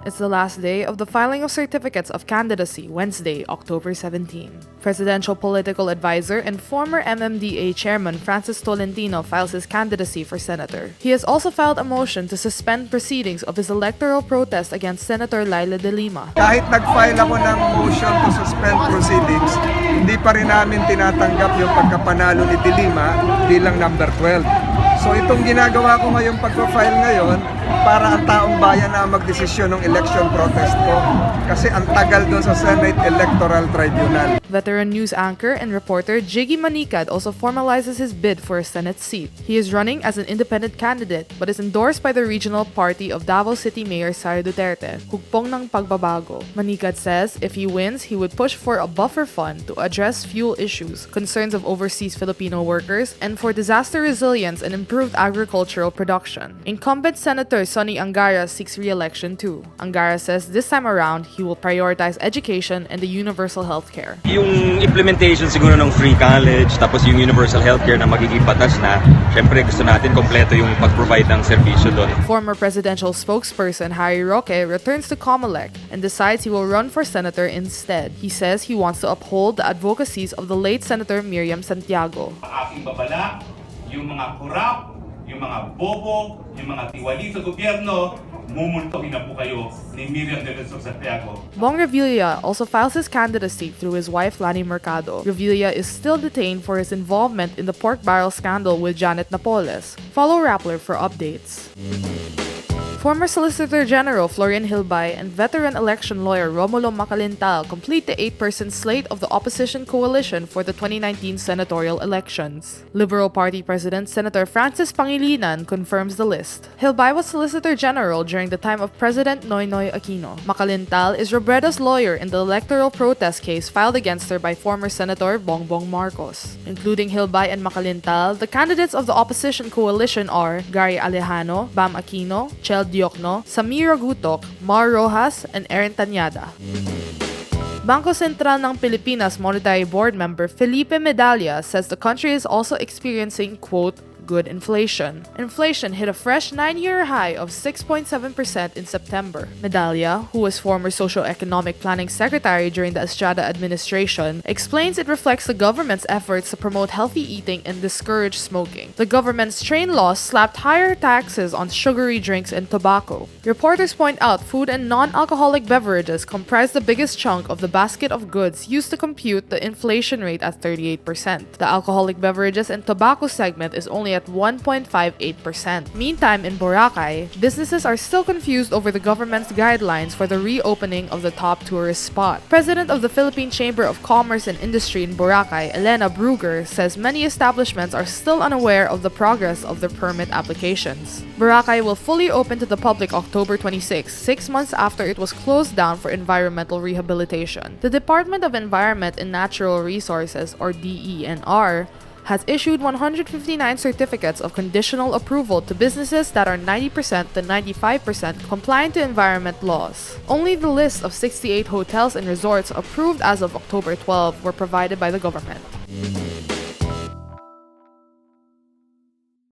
It's the last day of the filing of certificates of candidacy, Wednesday, October 17. Presidential political advisor and former MMDA chairman Francis Tolentino files his candidacy for senator. He has also filed a motion to suspend proceedings of his electoral protest against Senator Laila de Lima. Kahit nag-file ako ng motion to suspend proceedings, hindi pa rin namin tinatanggap yung pagkapanalo ni de Lima bilang number 12. So itong ginagawa ko ngayong pagpa-file ngayon para ang taong bayan na magdesisyon ng election protest ko kasi ang tagal doon sa Senate Electoral Tribunal. Veteran news anchor and reporter Jiggy Manicad also formalizes his bid for a Senate seat. He is running as an independent candidate but is endorsed by the regional party of Davao City Mayor Sara Duterte, Hugpong ng Pagbabago. Manicad says if he wins, he would push for a buffer fund to address fuel issues, concerns of overseas Filipino workers, and for disaster resilience and improved agricultural production. Incumbent Senator Sonny Angara seeks re-election too. Angara says this time around, he will prioritize education and the universal healthcare. Yung implementation siguro ng free college, tapos yung universal healthcare na magiging batas na, syempre gusto natin kompleto yung pag-provide ng serbisyo doon. Former presidential spokesperson Harry Roque returns to COMELEC and decides he will run for senator instead. He says he wants to uphold the advocacies of the late Senator Miriam Santiago. Aking babala, yung mga korap, yung mga bobo, yung mga tiwali sa gobyerno, mumultohin na po kayo ni Miriam Santiago. Bong Revilla also files his candidacy through his wife Lani Mercado. Revilla is still detained for his involvement in the pork barrel scandal with Janet Napoles. Follow Rappler for updates. Former Solicitor General Florian Hilbay and veteran election lawyer Romulo Macalintal complete the 8-person slate of the opposition coalition for the 2019 senatorial elections. Liberal Party President Senator Francis Pangilinan confirms the list. Hilbay was Solicitor General during the time of President Noynoy Aquino. Macalintal is Robredo's lawyer in the electoral protest case filed against her by former Senator Bongbong Marcos. Including Hilbay and Macalintal, the candidates of the opposition coalition are Gary Alejano, Bam Aquino, Chel Diokno, Samira Gutok, Mar Rojas, and Erin Tanyada. Bangko Sentral ng Pilipinas Monetary Board member Felipe Medalla says the country is also experiencing, quote, good inflation. Inflation hit a fresh 9-year high of 6.7% in September. Medalla, who was former Socio-Economic Planning Secretary during the Estrada administration, explains it reflects the government's efforts to promote healthy eating and discourage smoking. The government's train laws slapped higher taxes on sugary drinks and tobacco. Reporters point out food and non-alcoholic beverages comprise the biggest chunk of the basket of goods used to compute the inflation rate at 38%. The alcoholic beverages and tobacco segment is only at 1.58%. Meantime, in Boracay, businesses are still confused over the government's guidelines for the reopening of the top tourist spot. President of the Philippine Chamber of Commerce and Industry in Boracay, Elena Brugger, says many establishments are still unaware of the progress of their permit applications. Boracay will fully open to the public October 26, 6 months after it was closed down for environmental rehabilitation. The Department of Environment and Natural Resources, or DENR, has issued 159 certificates of conditional approval to businesses that are 90% to 95% compliant to environment laws. Only the list of 68 hotels and resorts approved as of October 12 were provided by the government.